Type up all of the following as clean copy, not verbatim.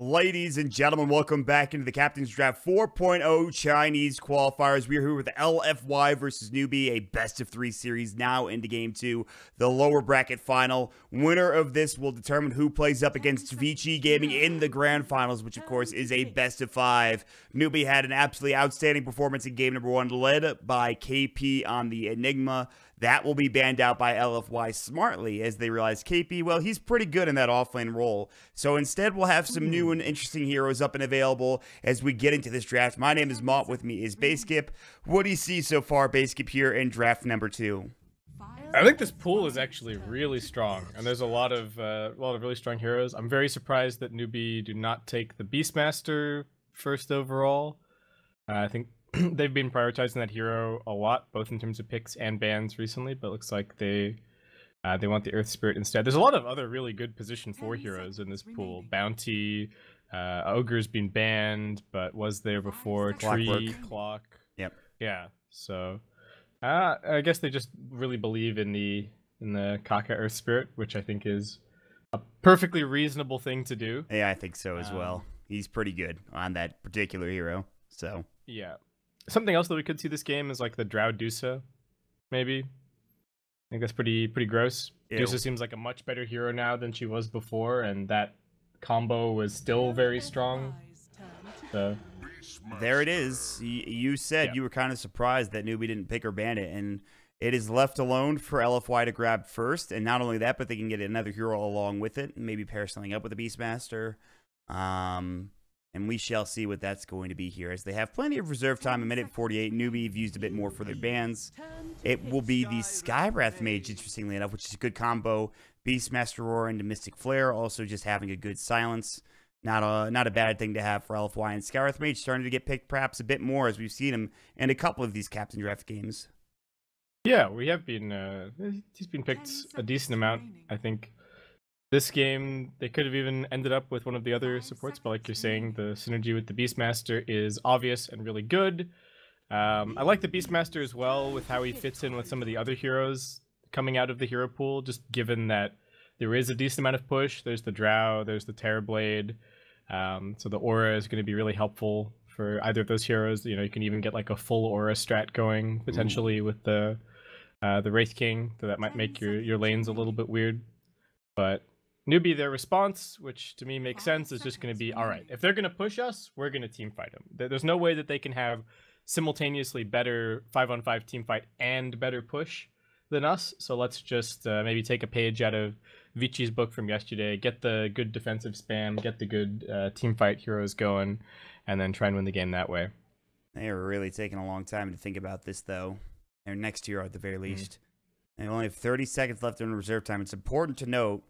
Ladies and gentlemen, welcome back into the Captain's Draft 4.0 Chinese Qualifiers. We are here with LFY versus Newbee, a best-of-3 series now into Game 2, the lower bracket final. Winner of this will determine who plays up against Vici Gaming in the Grand Finals, which, of course, is a best-of-5. Newbee had an absolutely outstanding performance in Game number 1, led by KP on the Enigma. That will be banned out by LFY smartly as they realize KP, well, he's pretty good in that offlane role. So instead, we'll have some new and interesting heroes up and available as we get into this draft. My name is Mott. With me is Baseskip. What do you see so far, Baseskip, here in draft number 2? I think this pool is actually really strong, and there's a lot of really strong heroes. I'm very surprised that Newbee do not take the Beastmaster first overall. I think they've been prioritizing that hero a lot, both in terms of picks and bans recently, but it looks like they want the Earth Spirit instead. There's a lot of other really good position 4 heroes in this pool. Bounty, Ogre's been banned, but was there before. Tree, Clock. Yep. Yeah, so I guess they just really believe in the Kaka Earth Spirit, which I think is a perfectly reasonable thing to do. Yeah, I think so as well. He's pretty good on that particular hero, so. Yeah. Something else that we could see this game is like the Drow Dusa, maybe. I think that's pretty gross. Ew. Dusa seems like a much better hero now than she was before, and that combo was still very strong. So there it is. You said you were kind of surprised that Newbee didn't pick or ban it, and it is left alone for LFY to grab first. And not only that, but they can get another hero along with it, and maybe pair something up with the Beastmaster. And we shall see what that's going to be here, as they have plenty of reserve time. A minute 48. Newbee have used a bit more for their bans. It will be the Skywrath Mage, interestingly enough, which is a good combo. Beastmaster Roar into Mystic Flare, also just having a good silence. Not a bad thing to have for LFY. And Skywrath Mage starting to get picked perhaps a bit more, as we've seen him in a couple of these Captain Draft games. yeah, we have been. He's been picked a decent amount, I think. This game, they could have even ended up with one of the other supports, but like you're saying, the synergy with the Beastmaster is obvious and really good. I like the Beastmaster as well with how he fits in with some of the other heroes coming out of the hero pool, just given that there is a decent amount of push. There's the Drow, there's the Terrorblade, so the Aura is going to be really helpful for either of those heroes. You know, you can even get like a full Aura strat going, potentially, with the Wraith King, so that might make your lanes a little bit weird. But Newbee, their response, which to me makes sense, is just going to be, all right, if they're going to push us, we're going to team fight them. There's no way that they can have simultaneously better 5-on-5 team fight and better push than us. So let's just maybe take a page out of Vici's book from yesterday, get the good defensive spam, get the good team fight heroes going, and then try and win the game that way. They are really taking a long time to think about this, though. Their next hero, at the very least. They only have 30 seconds left in reserve time. It's important to note,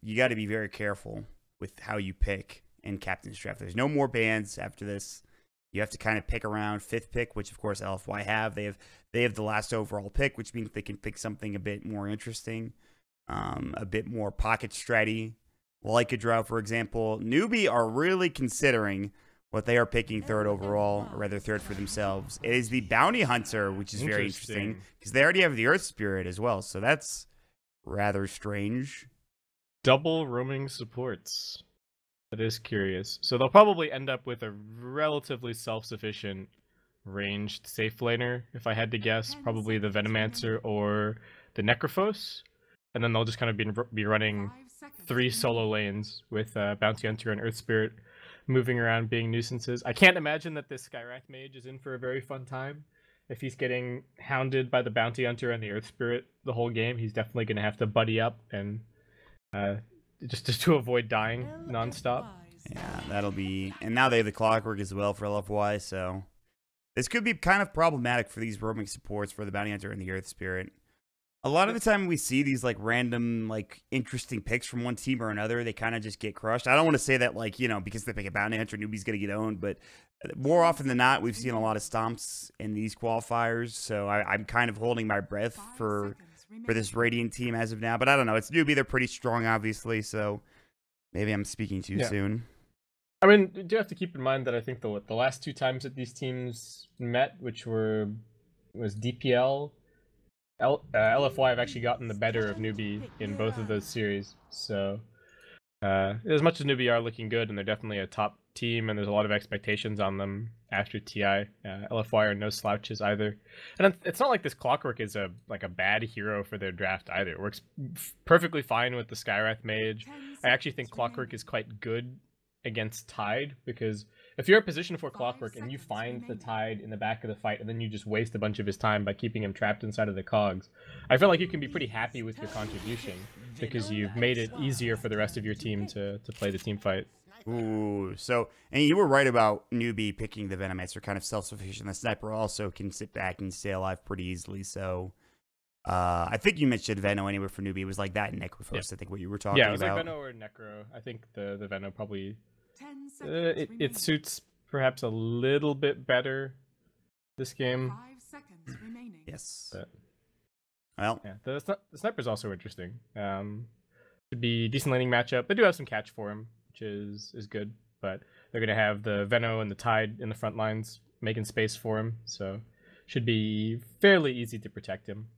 you got to be very careful with how you pick in Captain's Draft. There's no more bans after this. You have to kind of pick around 5th pick, which of course LFY have. They have the last overall pick, which means they can pick something a bit more interesting, a bit more pocket stratty, like a Drow, for example. Newbee are really considering what they are picking 3rd overall, or rather 3rd for themselves. It is the Bounty Hunter, which is very interesting because they already have the Earth Spirit as well, so that's rather strange. Double roaming supports. That is curious. So they'll probably end up with a relatively self-sufficient ranged safe laner, if I had to guess. Probably the Venomancer or the Necrophos. And then they'll just kind of be running 3 solo lanes with Bounty Hunter and Earth Spirit moving around being nuisances. I can't imagine that this Skywrath Mage is in for a very fun time. If he's getting hounded by the Bounty Hunter and the Earth Spirit the whole game, he's definitely going to have to buddy up and just to avoid dying nonstop. Yeah, that'll be... And now they have the Clockwork as well for LFY, so... This could be kind of problematic for these roaming supports for the Bounty Hunter and the Earth Spirit. A lot of the time we see these, like, random, like, interesting picks from one team or another, they kind of just get crushed. I don't want to say that, like, you know, because they pick a Bounty Hunter, Newbee's going to get owned, but more often than not, we've seen a lot of stomps in these qualifiers, so I'm kind of holding my breath for this Radiant team as of now. But I don't know. It's Newbee. They're pretty strong, obviously, so maybe I'm speaking too soon. I mean, you do have to keep in mind that I think the last 2 times that these teams met, which was DPL LFY have actually gotten the better of Newbee in both of those series. So as much as Newbee are looking good, and they're definitely a top team, and there's a lot of expectations on them after TI, LFY are no slouches either. And it's not like this Clockwork is a bad hero for their draft either. It works perfectly fine with the Skywrath Mage. I actually think Clockwork is quite good against Tide, because if you're a position for Clockwork and you find the Tide in the back of the fight and then you just waste a bunch of his time by keeping him trapped inside of the cogs, I feel like you can be pretty happy with your contribution because you've made it easier for the rest of your team to play the team fight. Ooh, so, and you were right about Newbee picking the Venomancer, kind of self-sufficient. The Sniper also can sit back and stay alive pretty easily, so I think you mentioned Veno anywhere for Newbee. It was like that and Necrophos, I think what you were talking about. Yeah, it was like Veno or Necro. I think the Veno probably... it suits perhaps a little bit better this game. 5 seconds remaining. Yes. But, well, yeah, the Sniper's also interesting. Should be a decent laning matchup. They do have some catch for him, which is good, but they're going to have the Veno and the Tide in the front lines making space for him, so should be fairly easy to protect him.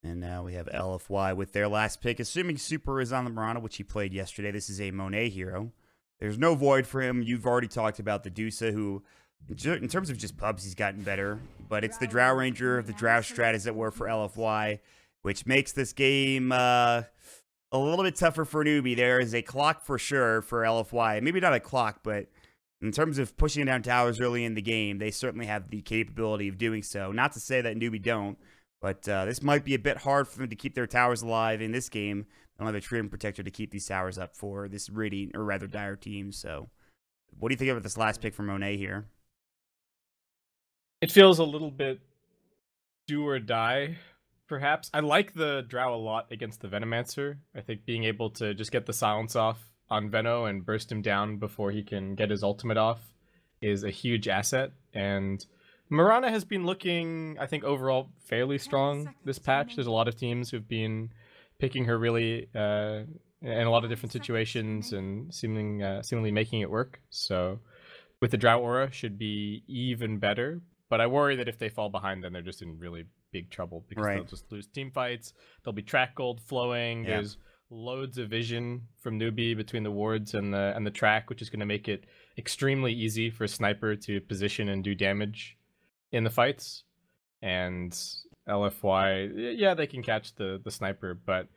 and now we have LFY with their last pick, assuming Super is on the Mirana, which he played yesterday. This is a Monet hero. There's no void for him. You've already talked about the Dusa, who, in terms of just pubs, he's gotten better. But it's the Drow Ranger, the Drow strat, as it were, for LFY, which makes this game a little bit tougher for Newbee. There is a clock for sure for LFY. Maybe not a clock, but in terms of pushing down towers early in the game, they certainly have the capability of doing so. Not to say that Newbee don't, but this might be a bit hard for them to keep their towers alive in this game. They don't have a Treant Protector to keep these towers up for this really, or rather, dire team. So, what do you think about this last pick from Monet here? It feels a little bit do or die, perhaps. I like the Drow a lot against the Venomancer. I think being able to just get the silence off on Veno and burst him down before he can get his ultimate off is a huge asset. And Mirana has been looking, I think, overall fairly strong this patch. There's a lot of teams who've been picking her really in a lot of different situations and seemingly making it work. So with the Drow Aura should be even better. But I worry that if they fall behind, then they're just in really big trouble because they'll just lose team fights. There'll be track gold flowing. Yeah. There's loads of vision from Newbee between the wards and the track, which is going to make it extremely easy for a sniper to position and do damage in the fights. And LFY, yeah, they can catch the sniper, but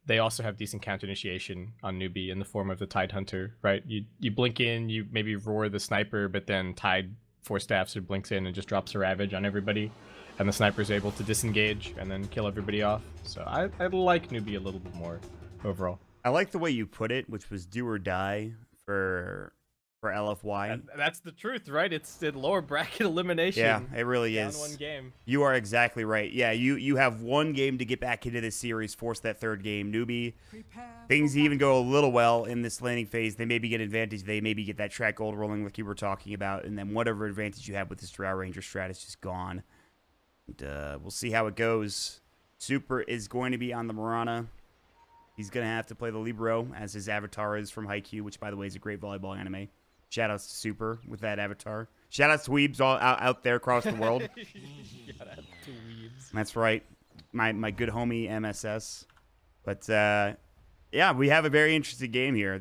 they also have decent counter initiation on Newbee in the form of the Tide Hunter, right? You blink in, you maybe roar the sniper, but then Tide Force Staffs or blinks in and just drops a Ravage on everybody, and the sniper's able to disengage and then kill everybody off. So I like Newbee a little bit more overall. I like the way you put it, which was do or die for LFY. That's the truth, right? It's the lower bracket elimination. Yeah, it really down is. One game. You are exactly right. Yeah, you have one game to get back into this series, force that third game. Newbee, things even go a little well in this laning phase. They maybe get advantage. They maybe get that track gold rolling like you were talking about, and then whatever advantage you have with this Drow Ranger strat is just gone. And, we'll see how it goes. Super is going to be on the Mirana. He's going to have to play the Libero, as his avatar is from Haikyuu, which, by the way, is a great volleyball anime. Shoutouts to Super with that avatar. Shoutouts to Weebs all out there across the world. Shoutouts to Weebs. That's right. My good homie MSS. But, yeah, we have a very interesting game here.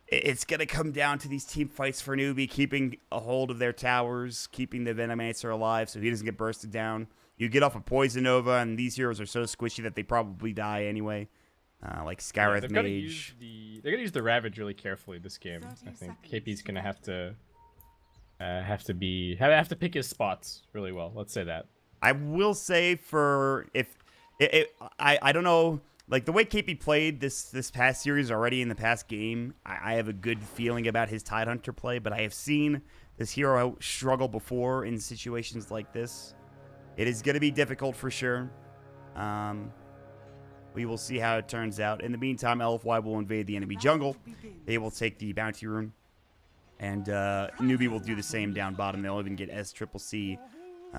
It's going to come down to these team fights for Newbee, keeping a hold of their towers, keeping the Venomancer alive so he doesn't get bursted down. You get off a Poison Nova, and these heroes are so squishy that they probably die anyway. Like Skywrath Mage. They're gonna use the Ravage really carefully this game. I think KP's gonna have to pick his spots really well. Let's say that. I will say I don't know, like the way KP played this past series already in the past game, I have a good feeling about his Tide Hunter play, but I have seen this hero struggle before in situations like this. It is going to be difficult for sure. We will see how it turns out. In the meantime, LFY will invade the enemy jungle. They will take the bounty room. And Newbee will do the same down bottom. They'll even get SCCC,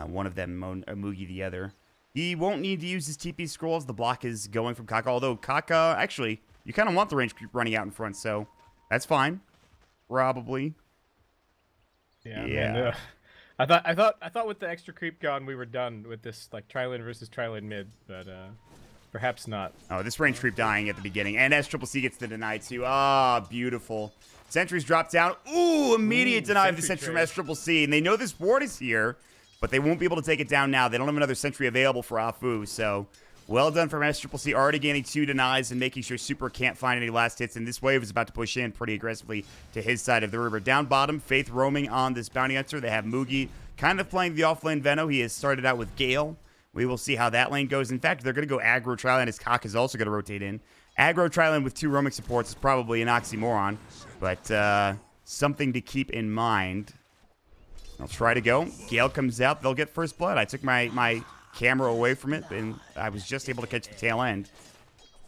one of them, Mugi the other. He won't need to use his TP scrolls. The block is going from Kaka. Although Kaka, actually, you kind of want the range creep running out in front, so that's fine. Probably. Yeah. I thought with the extra creep gone, we were done with this like tri-lane versus tri-lane mid, but perhaps not. Oh, this range creep dying at the beginning, and SCCC gets the deny too. Ah, beautiful. Sentries drop down. Ooh, immediate deny of the sentry from SCCC, and they know this ward is here, but they won't be able to take it down now. They don't have another sentry available for Afu, so well done from SCCC, already gaining 2 denies and making sure Super can't find any last hits, and this wave is about to push in pretty aggressively to his side of the river. Down bottom, Faith roaming on this bounty hunter. They have Mugi kind of playing the off-lane Veno. He has started out with Gale. We will see how that lane goes. In fact, they're going to go aggro tri-lane as Cock is also going to rotate in. Aggro tri-lane with 2 roaming supports is probably an oxymoron, but something to keep in mind. I'll try to go. Gale comes out. They'll get first blood. I took my camera away from it, and I was just able to catch the tail end.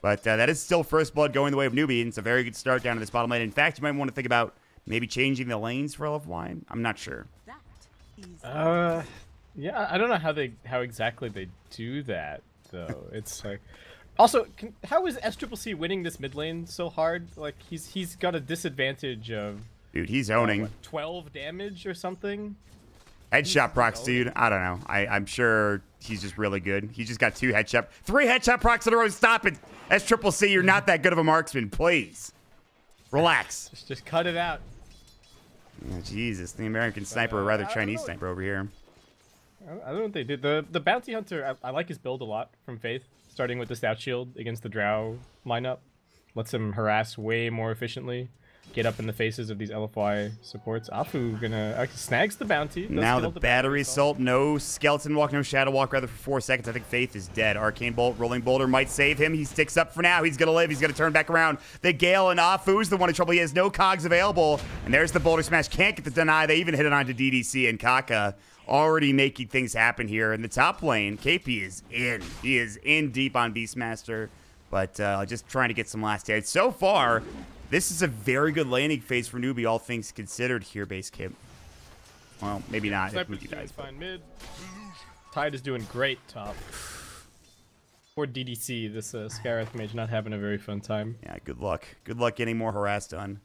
But that is still first blood going the way of Newbee, and it's a very good start down to this bottom lane. In fact, you might want to think about maybe changing the lanes for LFY. I'm not sure. Yeah, I don't know how exactly they do that though. It's like, also, how is SCCC winning this mid lane so hard? Like he's got a disadvantage of, dude, he's owning what, 12 damage or something. Headshot procs, dude. I don't know. I'm sure he's just really good. He just got 3 headshot procs in a row. Stop it, SCCC. You're not that good of a marksman. Please relax. Just cut it out. Oh, Jesus, the American sniper, or rather Chinese sniper over here. I don't know what they did. The bounty hunter, I like his build a lot from Faith, starting with the stout shield against the Drow lineup. Lets him harass way more efficiently, get up in the faces of these LFY supports. Afu snags the bounty. Now the battery assault, no skeleton walk, no shadow walk, rather for 4 seconds. I think Faith is dead. Arcane bolt, rolling boulder might save him. He sticks up for now. He's gonna live. He's gonna turn back around. The Gale and Afu's the one in trouble. He has no cogs available, and there's the boulder smash. Can't get the deny. They even hit it onto DDC and Kaka. Already making things happen here. In the top lane, KP is in. He is in deep on Beastmaster, but just trying to get some last hits. So far, this is a very good laning phase for Newbee, all things considered here, base kip. Well, maybe not if Mugi dies. Fine mid. Tide is doing great top. Poor DDC, this Skyrath mage not having a very fun time. Yeah, good luck. Good luck getting more harass done.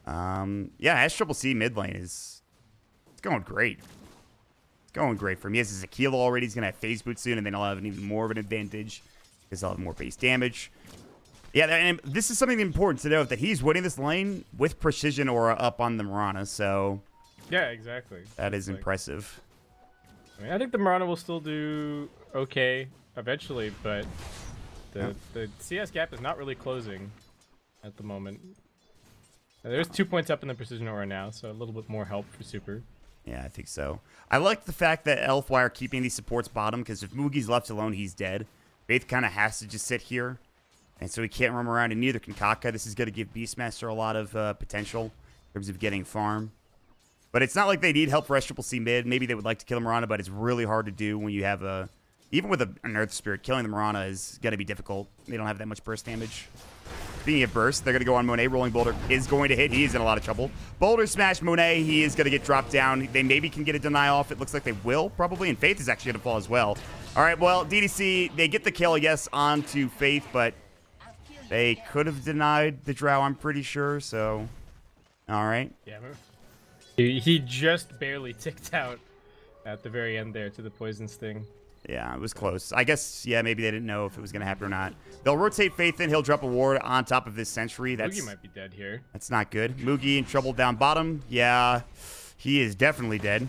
Yeah, SCCC mid lane is going great. Going great for him. He has his Aquila already. He's going to have phase boot soon, and then he'll have even more of an advantage because he'll have more base damage. Yeah, and this is something important to note, that he's winning this lane with precision aura up on the Mirana, so... Yeah, exactly. That is impressive. I mean, I think the Mirana will still do okay eventually, but the CS gap is not really closing at the moment. There's 2 points up in the precision aura now, so a little bit more help for Super. Yeah, I think so. I like the fact that LFY are keeping these supports bottom, because if Mugi's left alone, he's dead. Faith kind of has to just sit here, and so he can't roam around, and neither can Kaka. This is going to give Beastmaster a lot of potential in terms of getting farm. But it's not like they need help for SCCC mid. Maybe they would like to kill Mirana, but it's really hard to do when you have a... Even with an Earth Spirit, killing the Mirana is going to be difficult. They don't have that much burst damage. Speaking of burst, they're going to go on Monet. Rolling Boulder is going to hit. He is in a lot of trouble. Boulder smash Monet. He is going to get dropped down. They maybe can get a deny off. It looks like they will, probably. And Faith is actually going to fall as well. All right, well, DDC, they get the kill, yes, onto Faith, but they could have denied the Drow, I'm pretty sure, so... All right. Yeah, he just barely ticked out at the very end there to the poison sting. Yeah, it was close. I guess, yeah, maybe they didn't know if it was going to happen or not. They'll rotate Faith in. He'll drop a ward on top of this sentry. Mugi might be dead here. That's not good. Mugi in trouble down bottom. Yeah, he is definitely dead.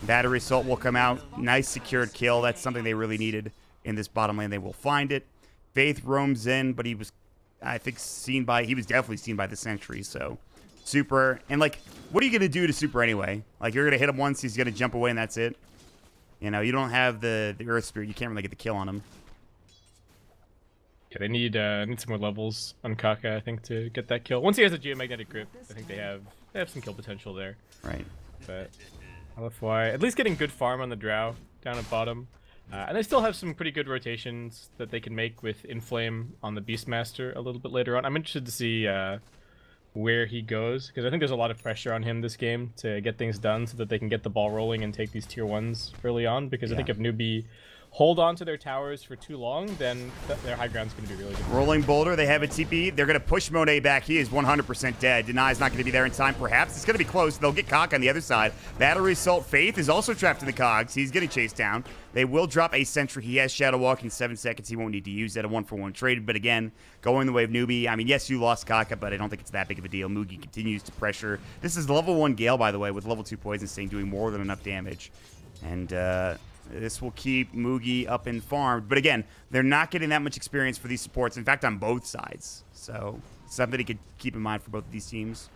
Battery assault will come out. Nice secured kill. That's something they really needed in this bottom lane. They will find it. Faith roams in, but he was, I think, he was definitely seen by the sentry, so... Super. And, like, what are you going to do to Super anyway? Like, you're going to hit him once, he's going to jump away, and that's it. You know, you don't have the Earth Spirit. You can't really get the kill on him. Yeah, they need some more levels on Kaka, I think, to get that kill. Once he has a geomagnetic grip, I think they have some kill potential there. Right. But LFY, at least getting good farm on the Drow down at bottom. And they still have some pretty good rotations that they can make with Inflame on the Beastmaster a little bit later on. I'm interested to see where he goes, because I think there's a lot of pressure on him this game to get things done so that they can get the ball rolling and take these tier 1s early on, because I think if Newbee hold on to their towers for too long, then their high ground's going to be really good. Rolling Boulder, they have a TP. They're going to push Monet back. He is 100% dead. Deny's not going to be there in time, perhaps. It's going to be close. They'll get Cock on the other side. Battery Assault Faith is also trapped in the cogs. He's getting chased down. They will drop a sentry. He has Shadow Walk in 7 seconds. He won't need to use that. A 1-for-1 trade. But again, going the way of Newbee. I mean, yes, you lost Kaka, but I don't think it's that big of a deal. Mugi continues to pressure. This is level 1 Gale, by the way, with level 2 Poison Sting doing more than enough damage. And this will keep Mugi up and farmed. But again, they're not getting that much experience for these supports. In fact, on both sides. So something you could keep in mind for both of these teams.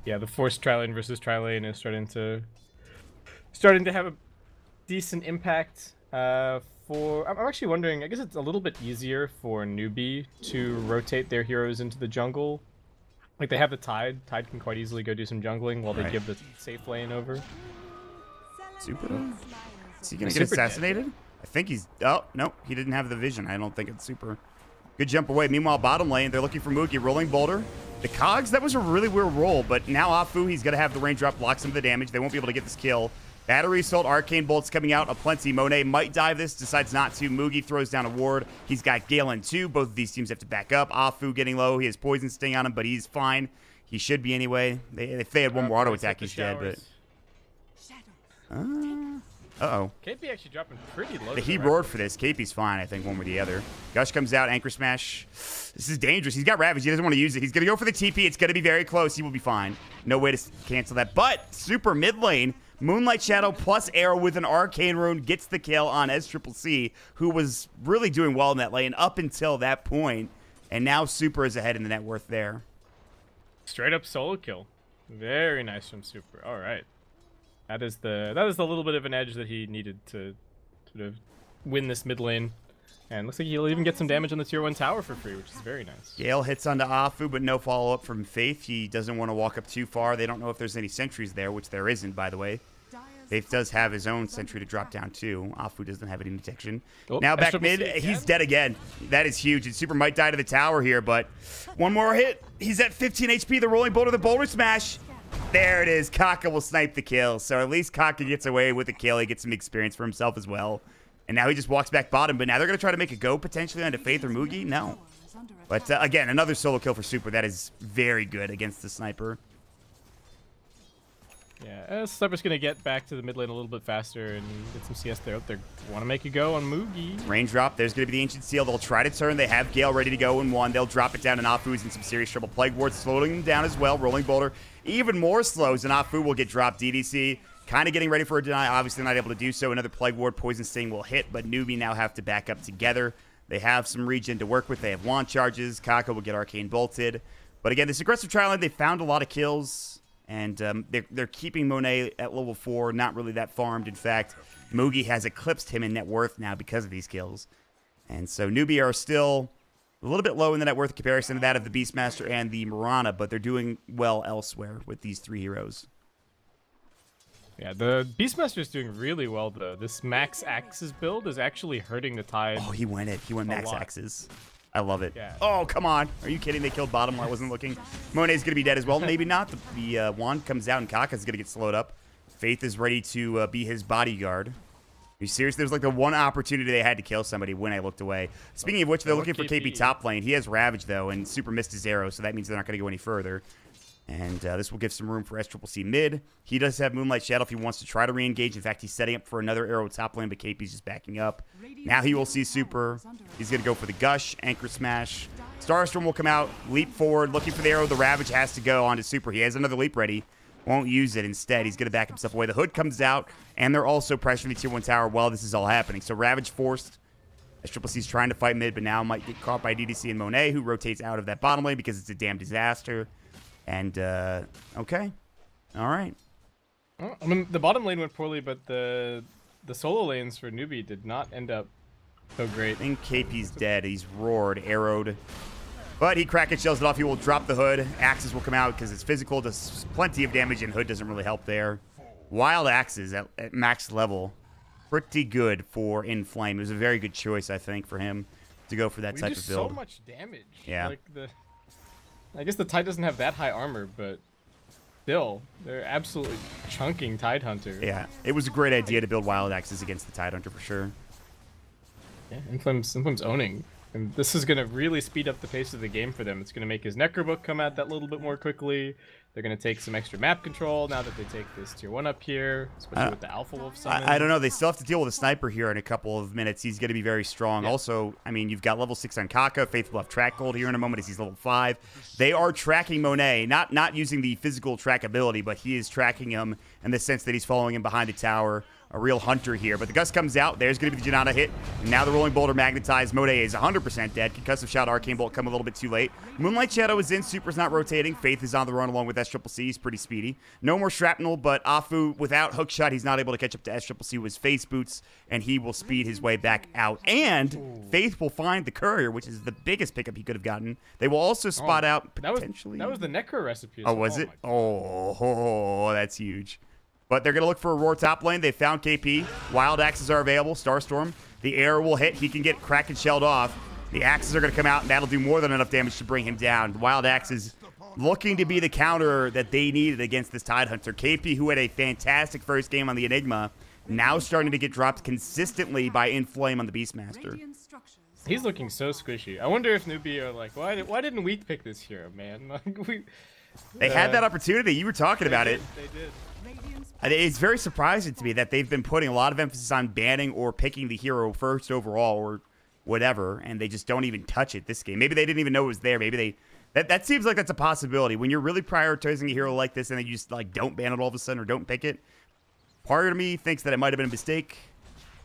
Yeah, the forced tri-lane versus tri-lane is starting to have a decent impact. I'm actually wondering, I guess it's a little bit easier for Newbee to rotate their heroes into the jungle. Like, they have the Tide. Tide can quite easily go do some jungling while they give the safe lane over. Super? Is he going to get assassinated? Dead. I think he's... Oh, no. He didn't have the vision. I don't think it's Super. Good jump away. Meanwhile, bottom lane, they're looking for Mugi. Rolling Boulder. The cogs, that was a really weird roll, but now Afu, he's going to have the raindrop block some of the damage. They won't be able to get this kill. Battery Assault, Arcane Bolts coming out aplenty. Monet might dive this, decides not to. Mugi throws down a ward. He's got Galen too. Both of these teams have to back up. Afu getting low. He has Poison Sting on him, but he's fine. He should be anyway. If they had one more auto attack, he's dead, but... Uh-oh. KP actually dropping pretty low. He roared for this. KP's fine, I think, one or the other. Gush comes out, Anchor Smash. This is dangerous. He's got Ravage. He doesn't want to use it. He's going to go for the TP. It's going to be very close. He will be fine. No way to cancel that. But Super mid lane, Moonlight Shadow plus Arrow with an Arcane Rune gets the kill on SCCC, who was really doing well in that lane up until that point. And now Super is ahead in the net worth there. Straight up solo kill. Very nice from Super. All right. That is the little bit of an edge that he needed to sort of win this mid lane. And looks like he'll even get some damage on the tier 1 tower for free, which is very nice. Gale hits onto Afu, but no follow-up from Faith. He doesn't want to walk up too far. They don't know if there's any sentries there, which there isn't, by the way. Faith does have his own sentry to drop down, too. Afu doesn't have any detection. Oh, now back mid, he's dead again. That is huge. And Super might die to the tower here, but one more hit. He's at 15 HP. The Rolling Boulder, the Boulder Smash. There it is. Kaka will snipe the kill. So at least Kaka gets away with the kill. He gets some experience for himself as well. And now he just walks back bottom. But now they're going to try to make a go potentially onto Faith or Mugi. No. But again, another solo kill for Super. That is very good against the sniper. Yeah, Sniper's going to get back to the mid lane a little bit faster and get some CS there. They want to make a go on Mugi. Range drop. There's going to be the Ancient Seal. They'll try to turn. They have Gale ready to go in one. They'll drop it down, and Afu's in some serious trouble. Plague Ward slowing them down as well. Rolling Boulder even more slows, and Afu will get dropped. DDC kind of getting ready for a deny. Obviously not able to do so. Another Plague Ward. Poison Sting will hit, but Newbee now have to back up together. They have some regen to work with. They have wand charges. Kaka will get Arcane Bolted. But again, this aggressive trial line, they found a lot of kills. And they're keeping Monet at level 4, not really that farmed. In fact, Mugi has eclipsed him in net worth now because of these kills. And so Newbee are still a little bit low in the net worth in comparison to that of the Beastmaster and the Mirana, but they're doing well elsewhere with these 3 heroes. Yeah, the Beastmaster is doing really well, though. This Max Axes build is actually hurting the Tide. Oh, he went Max Axes. I love it. Yeah. Oh, come on. Are you kidding? They killed bottom while I wasn't looking. Monet's going to be dead as well. Maybe not. The wand comes out and Kaka's going to get slowed up. Faith is ready to be his bodyguard. Are you serious? There's like the one opportunity they had to kill somebody when I looked away. Speaking of which, they're looking for KP top lane. He has Ravage, though, and Super missed his arrow, so that means they're not going to go any further. And this will give some room for SCCC mid. He does have Moonlight Shadow if he wants to try to re-engage. In fact, he's setting up for another arrow top lane, but KP's just backing up. Now he will see Super. He's going to go for the Gush, Anchor Smash. Starstorm will come out, leap forward, looking for the arrow. The Ravage has to go onto Super. He has another leap ready. Won't use it. Instead, he's going to back himself away. The Hood comes out, and they're also pressuring the tier 1 tower while this is all happening. So Ravage forced. SCCC's trying to fight mid, but now might get caught by DDC and Monet, who rotates out of that bottom lane because it's a damn disaster. And, okay. All right. Well, I mean, the bottom lane went poorly, but the solo lanes for Newbee did not end up so great. I think KP's dead. He's roared, arrowed. But he crack and shells it off. He will drop the Hood. Axes will come out because it's physical. Does plenty of damage, and Hood doesn't really help there. Wild Axes at max level. Pretty good for Inflame. It was a very good choice, I think, for him to go for that type of build. So much damage. Yeah. Like I guess the Tide doesn't have that high armor, but still, they're absolutely chunking Tidehunter. Yeah, it was a great idea to build Wild Axes against the Tidehunter for sure. Yeah, Inflame's owning. And this is going to really speed up the pace of the game for them. It's going to make his Necrobook come out that little bit more quickly. They're going to take some extra map control now that they take this tier 1 up here, especially with the Alpha Wolf summon. I don't know. They still have to deal with a sniper here in a couple of minutes. He's going to be very strong. Yeah. Also, I mean, you've got level 6 on Kaka. Faith will have track gold here in a moment as he's level 5. They are tracking Monet, not using the physical trackability, but he is tracking him in the sense that he's following him behind the tower. A real hunter here. But the Gust comes out. There's going to be the Janata hit. And now the Rolling Boulder magnetized. Monet is 100% dead. Concussive Shot, Arcane Bolt come a little bit too late. Moonlight Shadow is in. Super's not rotating. Faith is on the run along with SCCC. He's pretty speedy. No more Shrapnel, but Afu, without Hookshot, he's not able to catch up to SCCC with Face Boots, and he will speed his way back out. And Faith will find the Courier, which is the biggest pickup he could have gotten. They will also spot out potentially... That was the Necro recipe. Oh, was it? Oh, that's huge. But they're going to look for a Roar top lane. They found KP. Wild Axes are available. Starstorm. The air will hit. He can get Kraken shelled off. The Axes are going to come out, and that'll do more than enough damage to bring him down. The Wild Axes looking to be the counter that they needed against this Tidehunter. KP, who had a fantastic first game on the Enigma, now starting to get dropped consistently by Inflame on the Beastmaster. He's looking so squishy. I wonder if Newbee are like, why didn't we pick this hero, man? They had that opportunity. You were talking about it. They did. It's very surprising to me that they've been putting a lot of emphasis on banning or picking the hero first overall or whatever, and they just don't even touch it this game. Maybe they didn't even know it was there. Maybe they... That seems like that's a possibility. When you're really prioritizing a hero like this and then you just like don't ban it all of a sudden or don't pick it, part of me thinks that it might have been a mistake,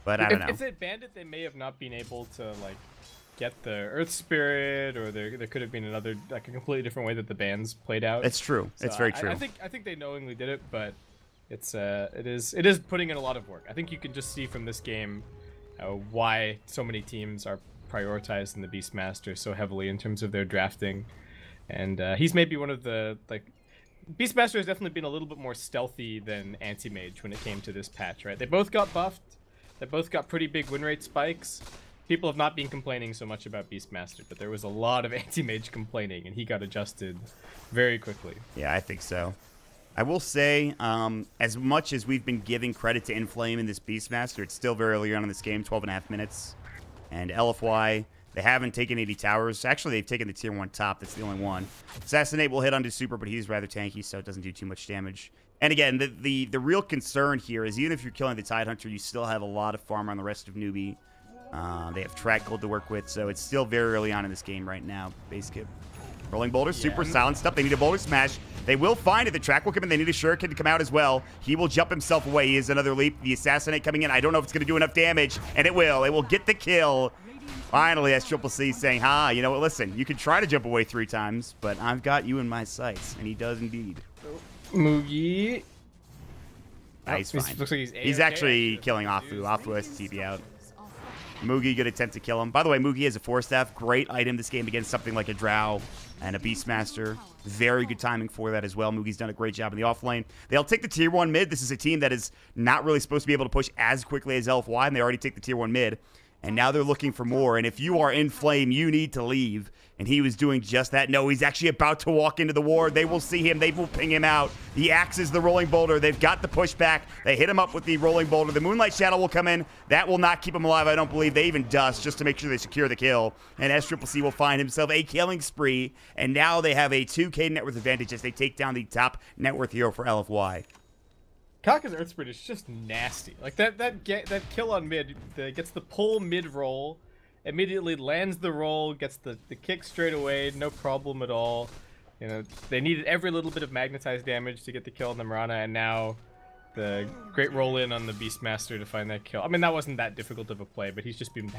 but I don't know. If they banned it, they may have not been able to like get the Earth Spirit, or there could have been another, like a completely different way that the bans played out. It's true. So it's very true. I think they knowingly did it, but it is putting in a lot of work. I think you can just see from this game why so many teams are prioritizing the Beastmaster so heavily in terms of their drafting, and he's maybe one of the Beastmaster has definitely been a little bit more stealthy than Anti-Mage when it came to this patch, right? They both got buffed. They both got pretty big win rate spikes. People have not been complaining so much about Beastmaster, but there was a lot of Anti-Mage complaining, and he got adjusted very quickly. Yeah, I think so. I will say, as much as we've been giving credit to Inflame in this Beastmaster, it's still very early on in this game, 12.5 minutes. And LFY, they haven't taken 80 towers. Actually, they've taken the tier 1 top. That's the only one. Assassinate will hit onto Super, but he's rather tanky, so it doesn't do too much damage. And again, the real concern here is even if you're killing the Tidehunter, you still have a lot of farm on the rest of Newbee. They have track gold to work with, so it's still very early on in this game right now. Base kip. Rolling Boulder, super silent stuff. They need a Boulder Smash. They will find it. The track will come in. They need a Shuriken to come out as well. He will jump himself away. He is another leap. The Assassinate coming in. I don't know if it's going to do enough damage, and it will. It will get the kill. Finally, SCCC saying, you know what, listen, you can try to jump away 3 times, but I've got you in my sights, and he does indeed. Moogie. He's fine. Looks like he's actually killing Afu. Afu has to TP out. Moogie, good attempt to kill him. By the way, Moogie has a 4-staff. Great item this game against something like a Drow and a Beastmaster. Very good timing for that as well. Moogie's done a great job in the offlane. They'll take the tier 1 mid. This is a team that is not really supposed to be able to push as quickly as LFY, and they already take the tier 1 mid. And now they're looking for more. And if you are Inflame, you need to leave. And he was doing just that. No, he's actually about to walk into the ward. They will see him. They will ping him out. The axe is the Rolling Boulder. They've got the pushback. They hit him up with the Rolling Boulder. The Moonlight Shadow will come in. That will not keep him alive, I don't believe. They even dust just to make sure they secure the kill. And SCCC will find himself a killing spree. And now they have a 2K net worth advantage as they take down the top net worth hero for LFY. Kaka's Earth Spirit is just nasty. Like that kill on mid gets the pull mid roll, immediately lands the roll, gets the kick straight away, no problem at all. You know, they needed every little bit of magnetized damage to get the kill on the Mirana, and now the great roll in on the Beastmaster to find that kill. I mean, that wasn't that difficult of a play, but he's just been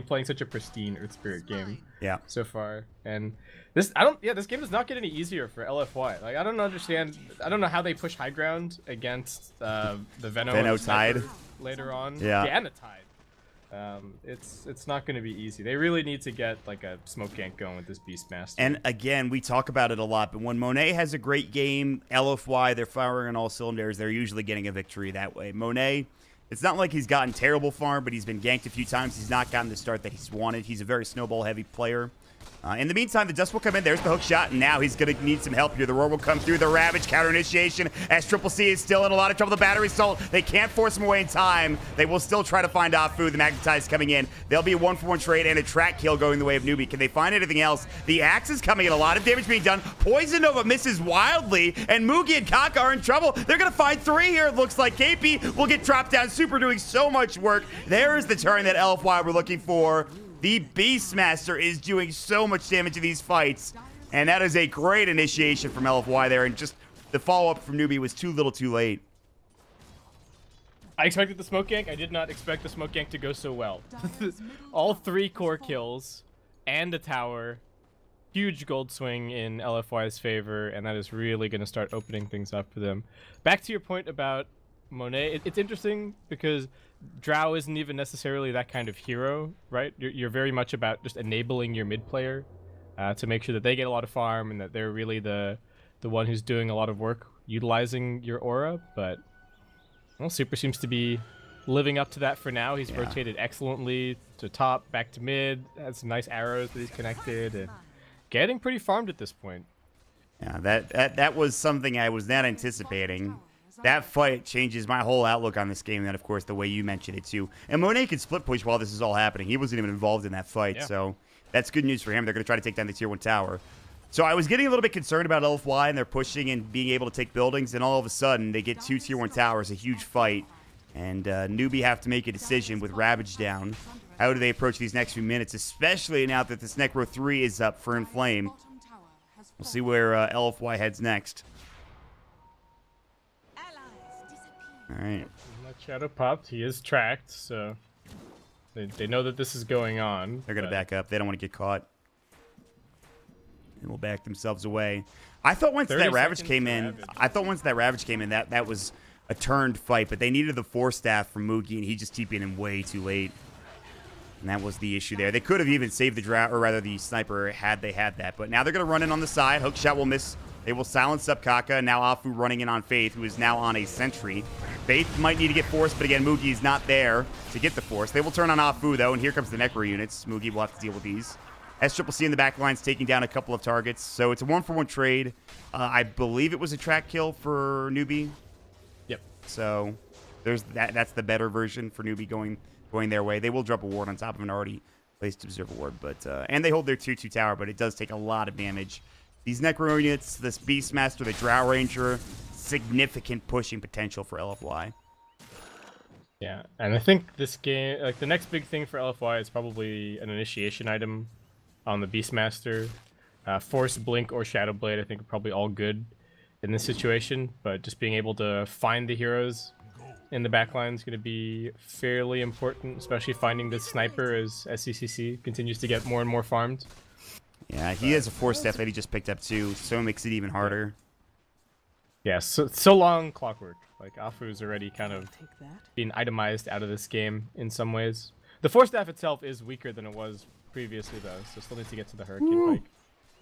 playing such a pristine Earth Spirit game so far. And this game does not get any easier for LFY. Like, I don't understand. I don't know how they push high ground against the Veno Tide later on. Yeah, and the Tide. It's not going to be easy. They really need to get like a smoke gank going with this Beastmaster. And again, we talk about it a lot, but when Monet has a great game, LFY, they're firing on all cylinders. They're usually getting a victory that way. Monet, it's not like he's gotten terrible farm, but he's been ganked a few times. He's not gotten the start that he's wanted. He's a very snowball-heavy player. In the meantime, the Dust will come in. There's the hook shot, and now he's going to need some help here. The Roar will come through. The Ravage counter initiation. SCCC is still in a lot of trouble. The battery sold. They can't force him away in time. They will still try to find Afu. The Magnetize coming in. There'll be a 1-for-1 trade and a track kill going the way of Newbee. Can they find anything else? The Axe is coming in. A lot of damage being done. Poison Nova misses wildly, and Mugi and Kaka are in trouble. They're going to find 3 here. It looks like KP will get dropped down. Super doing so much work. There's the turn that LFY we're looking for. The Beastmaster is doing so much damage in these fights, and that is a great initiation from LFY there, and just the follow-up from Newbee was too little too late. I expected the smoke gank. I did not expect the smoke gank to go so well. All 3 core kills and a tower. Huge gold swing in LFY's favor, and that is really going to start opening things up for them. Back to your point about Monet, it's interesting because Drow isn't even necessarily that kind of hero, right? You're very much about just enabling your mid player to make sure that they get a lot of farm and that they're really the one who's doing a lot of work utilizing your aura. But well, Super seems to be living up to that for now. He's rotated excellently to top, back to mid, has some nice arrows that he's connected, and getting pretty farmed at this point. Yeah, that was something I was not anticipating. That fight changes my whole outlook on this game, and then, of course, the way you mentioned it, too. And Monet could split push while this is all happening. He wasn't even involved in that fight, so that's good news for him. They're going to try to take down the Tier 1 tower. So I was getting a little bit concerned about LFY, and they're pushing and being able to take buildings, and all of a sudden, they get 2 Tier 1 towers, a huge fight. And Newbee have to make a decision with Ravage down. How do they approach these next few minutes, especially now that this Necro 3 is up for Inflame? We'll see where LFY heads next. All right. That shadow popped. He is tracked, so they know that this is going on. They're going to back up. They don't want to get caught. And will back themselves away. I thought once that Ravage came in, that was a turned fight, but they needed the Force Staff from Mugi, and he just TP'd him way too late. And that was the issue there. They could have even saved the Drow, or rather the Sniper, had they had that. But now they're going to run in on the side. Hookshot will miss. They will silence up Kaka. Now Afu running in on Faith, who is now on a sentry. Faith might need to get forced, but again, Mugi is not there to get the force. They will turn on Afu, though, and here comes the Necro units. Mugi will have to deal with these. SCCC in the back lines taking down a couple of targets. So it's a 1-for-1 trade. I believe it was a track kill for Newbee. Yep. So there's that. That's the better version for Newbee going their way. They will drop a ward on top of an already placed observer ward, but and they hold their 2-2 tower, but it does take a lot of damage. These Necro units, this Beastmaster, the Drow Ranger, significant pushing potential for LFY. Yeah, and I think this game, like the next big thing for LFY is probably an initiation item on the Beastmaster. Force, Blink, or Shadow Blade, I think are probably all good in this situation, but just being able to find the heroes in the backline is going to be fairly important, especially finding this Sniper as SCCC continues to get more and more farmed. Yeah, he has a Force Staff that he just picked up too, so it makes it even harder. Yeah, so long Clockwork. Like, Afu's already kind of been itemized out of this game in some ways. The Force Staff itself is weaker than it was previously, though, so still needs to get to the Hurricane Pike.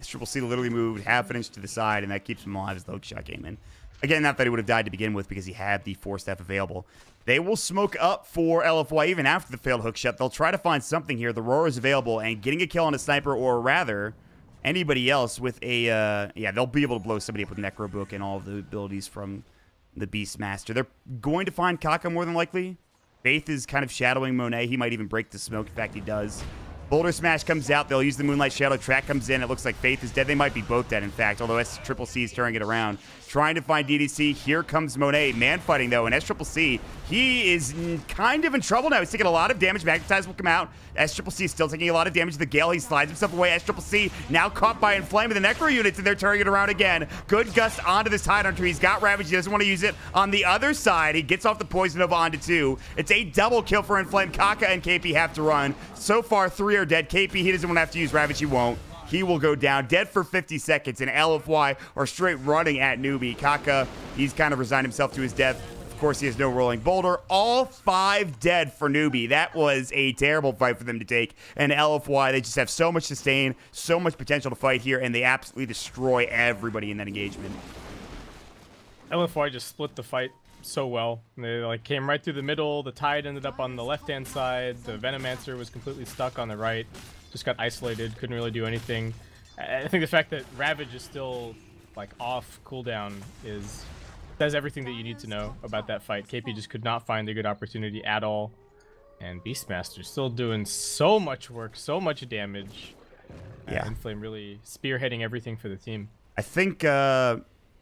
SCCC literally moved half an inch to the side, and that keeps him alive as the hookshot came in. Again, not that he would have died to begin with because he had the Force Staff available. They will smoke up for LFY even after the failed hookshot. They'll try to find something here. The Roar is available, and getting a kill on a Sniper, or rather, anybody else with a... yeah, they'll be able to blow somebody up with Necro Book and all of the abilities from the Beastmaster. They're going to find Kaka more than likely. Faith is kind of shadowing Monet. He might even break the smoke. In fact, he does. Boulder Smash comes out. They'll use the Moonlight Shadow. Track comes in. It looks like Faith is dead. They might be both dead, in fact, although SCCC is turning it around. Trying to find DDC. Here comes Monet. Man fighting, though, and SCCC, he is kind of in trouble now. He's taking a lot of damage. Magnetize will come out. SCCC is still taking a lot of damage. The Gale, he slides himself away. SCCC now caught by Inflame with the Necro units, and they're turning it around again. Good gust onto this Tidehunter. He's got Ravage. He doesn't want to use it. On the other side, he gets off the Poison Nova onto 2. It's a double kill for Inflame. Kaka and KP have to run. So far, 3 are dead. KP, he doesn't want to have to use Ravage. He won't. He will go down, dead for 50 seconds, and LFY are straight running at Newbee. Kaka, he's kind of resigned himself to his death. Of course, he has no rolling boulder. All 5 dead for Newbee. That was a terrible fight for them to take. And LFY, they just have so much sustain, so much potential to fight here, and they absolutely destroy everybody in that engagement. LFY just split the fight so well. They like came right through the middle. The Tide ended up on the left-hand side. The Venomancer was completely stuck on the right. just got isolated, couldn't really do anything. I think the fact that Ravage is still like off cooldown says everything that you need to know about that fight. KP just could not find a good opportunity at all. And Beastmaster still doing so much work, so much damage. Yeah. Inflame really spearheading everything for the team. I think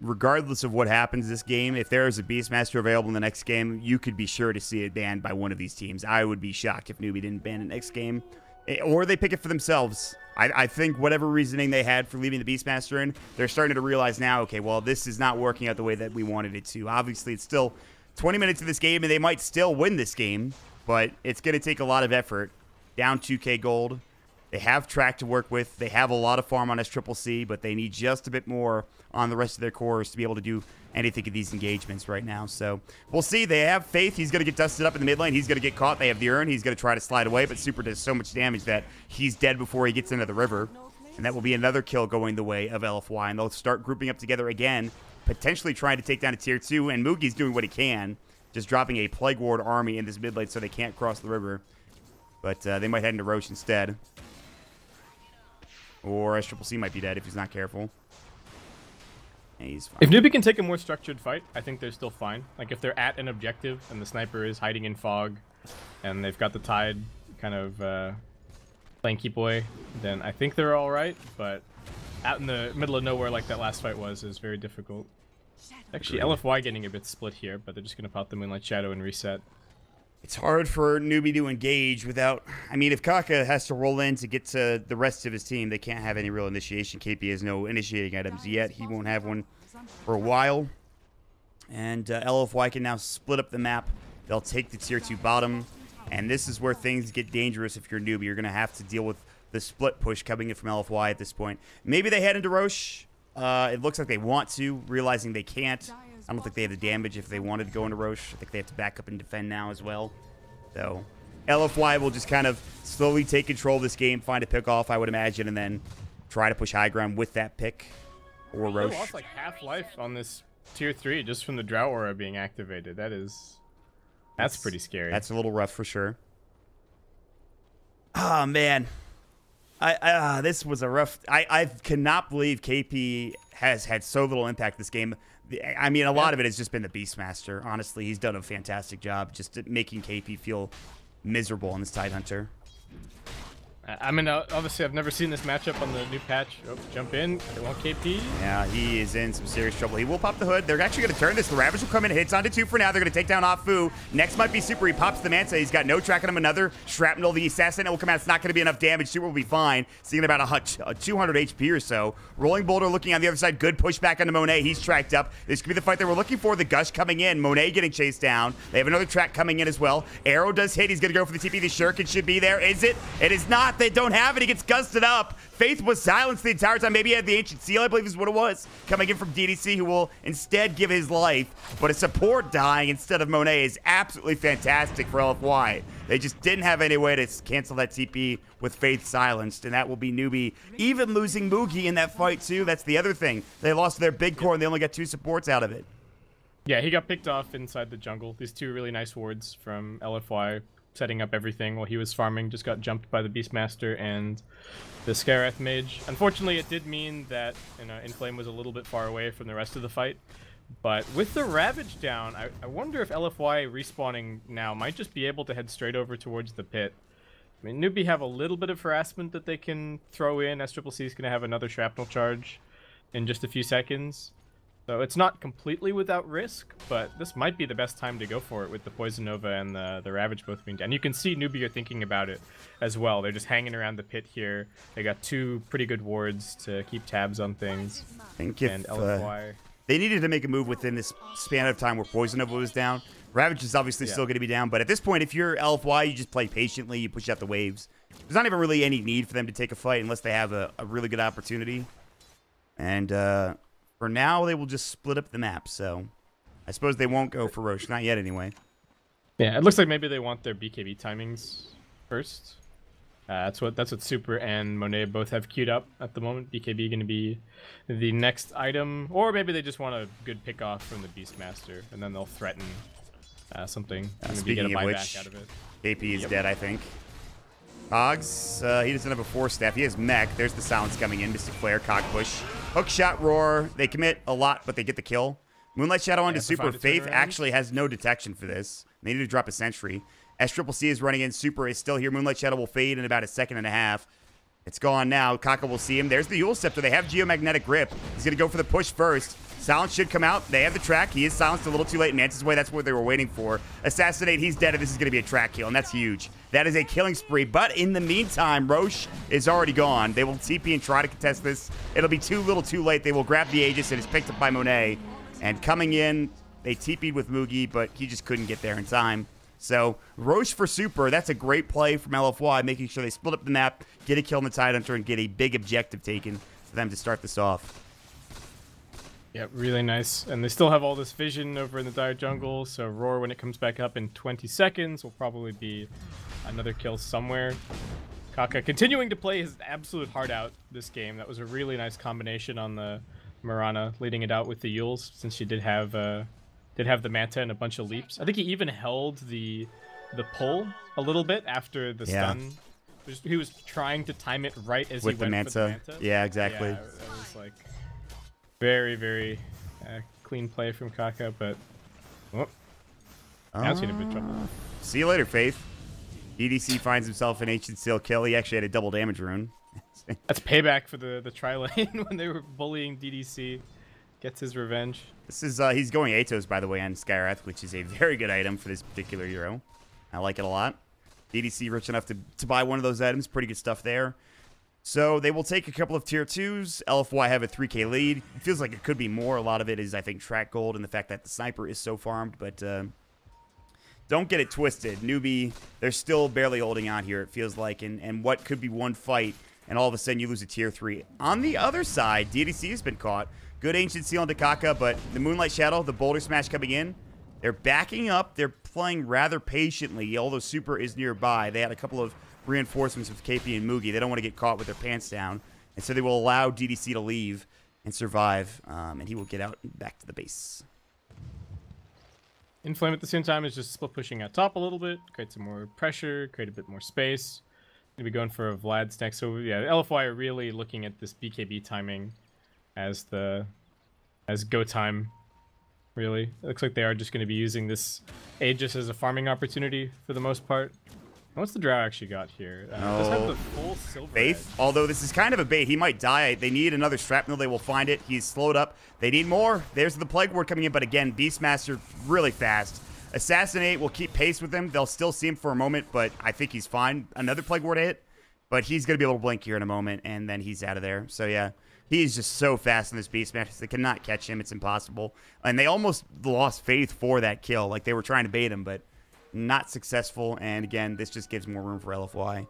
regardless of what happens this game, if there is a Beastmaster available in the next game, you could be sure to see it banned by one of these teams. I would be shocked if Newbee didn't ban it next game. Or they pick it for themselves. I think whatever reasoning they had for leaving the Beastmaster in, they're starting to realize now, okay, well, this is not working out the way that we wanted it to. Obviously, it's still 20 minutes of this game, and they might still win this game, but it's going to take a lot of effort. Down 2k gold. They have track to work with. They have a lot of farm on SCCC, but they need just a bit more on the rest of their cores to be able to do anything in these engagements right now. So we'll see. They have Faith. He's going to get dusted up in the mid lane. He's going to get caught. They have the Urn. He's going to try to slide away, but Super does so much damage that he's dead before he gets into the river. And that will be another kill going the way of LFY. And they'll start grouping up together again, potentially trying to take down a tier 2. And Moogie's doing what he can, just dropping a Plague Ward army in this mid lane so they can't cross the river. But they might head into Roche instead. Or SCCC might be dead if he's not careful. Yeah, he's fine. If Newbee can take a more structured fight, I think they're still fine. Like, if they're at an objective and the sniper is hiding in fog and they've got the Tide kind of playing keep away, then I think they're alright. But out in the middle of nowhere like that last fight was is very difficult. Actually, LFY getting a bit split here, but they're just going to pop the Moonlight Shadow and reset. It's hard for Newbee to engage without... I mean, if Kaka has to roll in to get to the rest of his team, they can't have any real initiation. KP has no initiating items yet. He won't have one for a while. And LFY can now split up the map. They'll take the tier 2 bottom. And this is where things get dangerous if you're Newbee. You're going to have to deal with the split push coming in from LFY at this point. Maybe they head into Roche. It looks like they want to, realizing they can't. I don't think they have the damage if they wanted to go into Roche. I think they have to back up and defend now as well. So LFY will just kind of slowly take control of this game, find a pick off, I would imagine, and then try to push high ground with that pick. Or Roche. They lost like half life on this tier 3 just from the Drow Aura being activated. That's pretty scary. That's a little rough for sure. Oh, man. This was a rough... I cannot believe KP has had so little impact this game. I mean, a lot of it has just been the Beastmaster. Honestly, he's done a fantastic job just at making KP feel miserable on this Tidehunter. I mean, obviously, I've never seen this matchup on the new patch. Oh, jump in. They want KP. Yeah, he is in some serious trouble. He will pop the hood. They're actually going to turn this. The Ravage will come in. Hits onto 2 for now. They're going to take down Afu. Next might be Super. He pops the Manta. He's got no track on him. Another Shrapnel. The Assassin will come out. It's not going to be enough damage. Super will be fine. Seeing about a 200 HP or so. Rolling Boulder looking on the other side. Good pushback onto Monet. He's tracked up. This could be the fight they were looking for. The Gush coming in. Monet getting chased down. They have another track coming in as well. Arrow does hit. He's going to go for the TP. The Shuriken should be there. Is it? It is not. They don't have it. He gets gusted up. Faith was silenced the entire time. Maybe he had the Ancient Seal, I believe is what it was. Coming in from DDC, who will instead give his life. But a support dying instead of Monet is absolutely fantastic for LFY. They just didn't have any way to cancel that TP with Faith silenced. And that will be Newbee. Even losing Moogie in that fight, too. That's the other thing. They lost their big core, and they only got 2 supports out of it. Yeah, he got picked off inside the jungle. These 2 really nice wards from LFY. Setting up everything while he was farming, just got jumped by the Beastmaster and the Scareth Mage. Unfortunately, it did mean that Inflame was a little bit far away from the rest of the fight. But with the Ravage down, I wonder if LFY respawning now might just be able to head straight over towards the pit. I mean, Newbee have a little bit of harassment that they can throw in. SCCC is going to have another Shrapnel charge in just a few seconds. So it's not completely without risk, but this might be the best time to go for it with the Poison Nova and the Ravage both being down. You can see Newbee are thinking about it as well. They're just hanging around the pit here. They got 2 pretty good wards to keep tabs on things. I think if LFY... they needed to make a move within this span of time where Poison Nova was down. Ravage is obviously still going to be down, but at this point, if you're LFY, you just play patiently, you push out the waves. There's not even really any need for them to take a fight unless they have a really good opportunity. And, for now, they will just split up the map, so I suppose they won't go for Roche. Not yet, anyway. Yeah, it looks like maybe they want their BKB timings first. That's what Super and Monet both have queued up at the moment. BKB going to be the next item, or maybe they just want a good pick off from the Beastmaster, and then they'll threaten something. Speaking of which, out of it. KP is dead, I think. Cogs, he doesn't have a 4-step. He has mech. There's the silence coming in. Mystic Flare, Cog push. Hook shot, Roar. They commit a lot, but they get the kill. Moonlight Shadow onto Super. Faith actually has no detection for this. They need to drop a sentry. SCCC is running in. Super is still here. Moonlight Shadow will fade in about a second and a half. It's gone now. Kaka will see him. There's the Yule Scepter. They have Geomagnetic Grip. He's going to go for the push first. Silence should come out. They have the track. He is silenced a little too late in Mantis' way. That's what they were waiting for. Assassinate. He's dead, and this is going to be a track kill, and that's huge. That is a killing spree. But in the meantime, Roche is already gone. They will TP and try to contest this. It'll be too little too late. They will grab the Aegis. It is picked up by Monet. And coming in, they TP'd with Mugi, but he just couldn't get there in time. So, Roche for Super. That's a great play from LFY, making sure they split up the map, get a kill in the Tidehunter, and get a big objective taken for them to start this off. Yeah, really nice. And they still have all this vision over in the Dire Jungle, so Roar, when it comes back up in 20 seconds, will probably be another kill somewhere. Kaka continuing to play his absolute heart out this game. That was a really nice combination on the Mirana, leading it out with the Yules, since she did have the Manta and a bunch of leaps. I think he even held the pull a little bit after the stun. He was trying to time it right as with he went the Manta. For the Manta. Yeah, exactly. Yeah, that was like very, very clean play from Kaka, but now it's in a bit of trouble. See you later, Faith. EDC finds himself an Ancient Seal kill. He actually had a double damage rune. That's payback for the tri-lane when they were bullying DDC. Gets his revenge. This is he's going Atos, by the way, on Skywrath, which is a very good item for this particular hero. I like it a lot. DDC rich enough to buy one of those items. Pretty good stuff there. So they will take a couple of tier 2s. LFY have a 3k lead. It feels like it could be more. A lot of it is, I think, track gold and the fact that the sniper is so farmed. But don't get it twisted. Newbee, they're still barely holding on here, it feels like. And what could be one fight, and all of a sudden you lose a tier 3. On the other side, DDC has been caught. Good Ancient Seal into Kaka, but the Moonlight Shadow, the Boulder Smash coming in. They're backing up. They're playing rather patiently, although Super is nearby. They had a couple of reinforcements with KP and Mugi. They don't want to get caught with their pants down. And so they will allow DDC to leave and survive, and he will get out and back to the base. Inflame at the same time is just split pushing out top a little bit, create some more pressure, create a bit more space. Gonna be going for a Vlad's next. So yeah, LFY are really looking at this BKB timing as go time, really. It looks like they are just going to be using this Aegis as a farming opportunity for the most part. What's the Drow actually got here? Does have the full silver Faith, edge. although this is kind of a bait. He might die. They need another Shrapnel. They will find it. He's slowed up. They need more. There's the Plague Ward coming in, but again, Beastmaster really fast. Assassinate will keep pace with him. They'll still see him for a moment, but I think he's fine. Another Plague Ward hit, but he's going to be able to blink here in a moment, and then he's out of there. So yeah. He's just so fast in this Beastmaster. They cannot catch him. It's impossible. And they almost lost Faith for that kill. Like, they were trying to bait him, but not successful. And, again, this just gives more room for LFY. All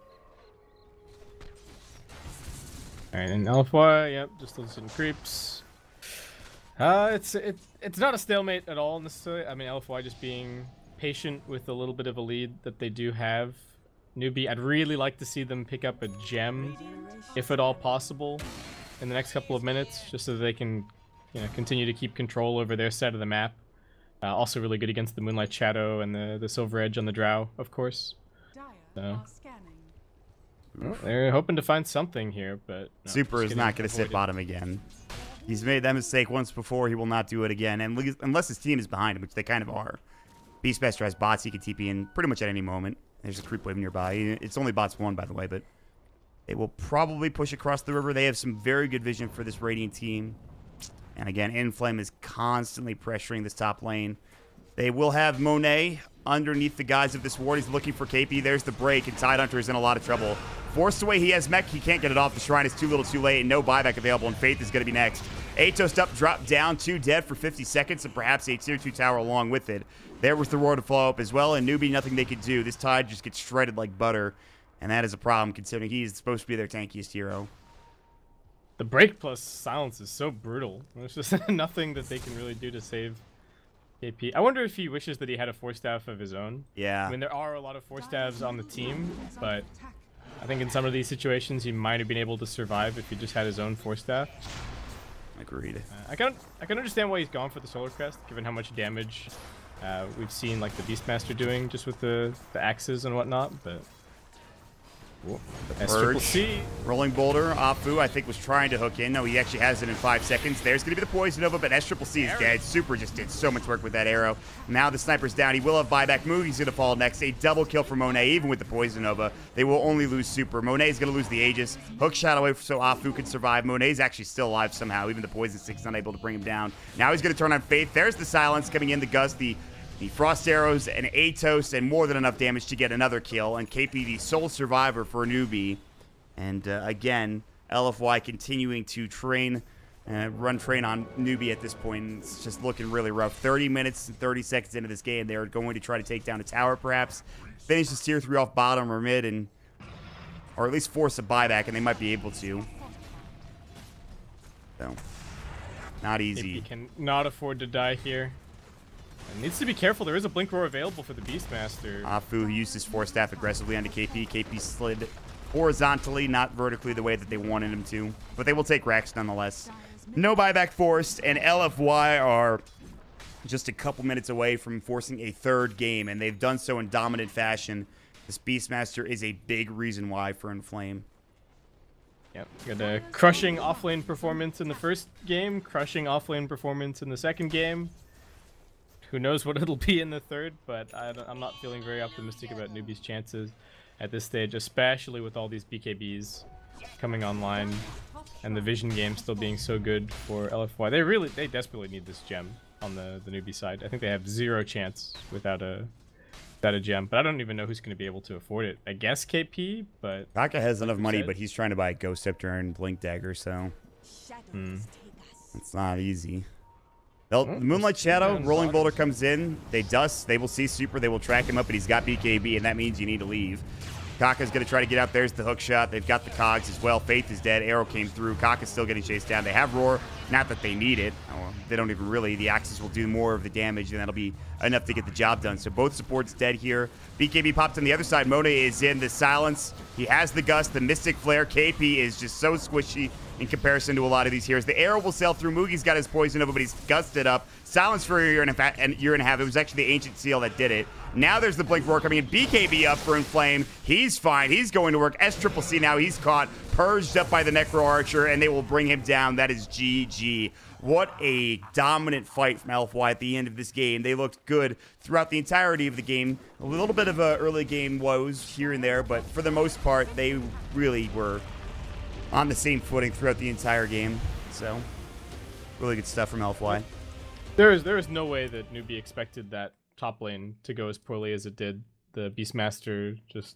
right, and LFY, yep, just those creeps. It's not a stalemate at all, necessarily. I mean, LFY just being patient with a little bit of a lead that they do have. Newbee, I'd really like to see them pick up a gem, if at all possible, in the next couple of minutes, just so they can, continue to keep control over their side of the map. Also really good against the Moonlight Shadow and the Silver Edge on the Drow, of course. So, well, they're hoping to find something here, but no, Super is not going to sit bottom again. He's made that mistake once before. He will not do it again, and unless his team is behind him, which they kind of are. Beastmaster has bots he can TP in pretty much at any moment. There's a creep wave nearby. It's only bots 1, by the way, but they will probably push across the river. They have some very good vision for this Radiant team. And again, Inflame is constantly pressuring this top lane. They will have Monet underneath the guise of this ward. He's looking for KP. There's the break, and Tidehunter is in a lot of trouble. Forced away, he has mech. He can't get it off. The Shrine is too little too late, and no buyback available, and Faith is going to be next. Atos up, drop down, 2 dead for 50 seconds, and perhaps a tier 2 tower along with it. There was the Roar to follow up as well, and Newbee, nothing they could do. This Tide just gets shredded like butter. And that is a problem, considering he's supposed to be their tankiest hero. The break plus silence is so brutal. There's just nothing that they can really do to save KP. I wonder if he wishes that he had a 4-staff of his own. Yeah. I mean, there are a lot of 4-staffs on the team, but I think in some of these situations he might have been able to survive if he just had his own 4-staff. Agreed. I can understand why he's gone for the Solar Crest, given how much damage we've seen like the Beastmaster doing just with the axes and whatnot, but The Triple Purge. C. Rolling Boulder. Afu, I think, was trying to hook in. No, he actually has it in 5 seconds. There's going to be the Poison Nova, but SCCC is dead. Super just did so much work with that arrow. Now the Sniper's down. He will have buyback. Movie's going to fall next. A double kill for Monet, even with the Poison Nova. They will only lose Super. Monet's going to lose the Aegis. Hook shot away so Afu can survive. Monet's actually still alive somehow. Even the Poison Stick's unable to bring him down. Now he's going to turn on Faith. There's the Silence coming in. The Gust, the Frost Arrows, and Atos, and more than enough damage to get another kill. And KP, the sole survivor for Newbee. And again, LFY continuing to run train on Newbee at this point. It's just looking really rough. 30 minutes and 30 seconds into this game, they're going to try to take down a tower, perhaps. Finish this tier 3 off bottom or mid, or at least force a buyback, and they might be able to. So, not easy. He cannot afford to die here. And needs to be careful. There is a Blink Roar available for the Beastmaster. Afu used his Force Staff aggressively onto KP. KP slid horizontally, not vertically the way that they wanted him to. But they will take racks nonetheless. No buyback forced, and LFY are just a couple minutes away from forcing a third game, and they've done so in dominant fashion. This Beastmaster is a big reason why for Inflame. Yep, got a crushing offlane performance in the first game, crushing offlane performance in the second game. Who knows what it'll be in the third, but I'm not feeling very optimistic about Newbee's chances at this stage, especially with all these BKBs coming online and the Vision game still being so good for LFY. They desperately need this gem on the Newbee side. I think they have zero chance without a gem, but I don't even know who's going to be able to afford it. I guess KP, but Kaka has enough money, but he's trying to buy Ghost Scepter and Blink Dagger, so it's not easy. Moonlight Shadow, Rolling Boulder comes in. They dust. They will see Super. They will track him up, but he's got BKB, and that means you need to leave. Kaka's going to try to get out. There's the hook shot. They've got the cogs as well. Faith is dead. Arrow came through. Kaka's still getting chased down. They have Roar. Not that they need it. They don't even really. The Axis will do more of the damage, and that'll be enough to get the job done. So both supports dead here. BKB popped on the other side. Monet is in the Silence. He has the Gust, the Mystic Flare. KP is just so squishy in comparison to a lot of these heroes. The arrow will sail through. Mugi's got his Poison Nova, but he's gusted up. Silence for a year and a half. It was actually the Ancient Seal that did it. Now there's the Blink Roar coming in. BKB up for Inflame. He's fine. He's going to work. SCCC now. He's caught. Purged up by the Necro Archer, and they will bring him down. That is GG. What a dominant fight from LFY at the end of this game. They looked good throughout the entirety of the game. A little bit of early game woes here and there, but for the most part, they really were on the same footing throughout the entire game. So, really good stuff from LFY. There is no way that Newbee expected that top lane to go as poorly as it did. The Beastmaster just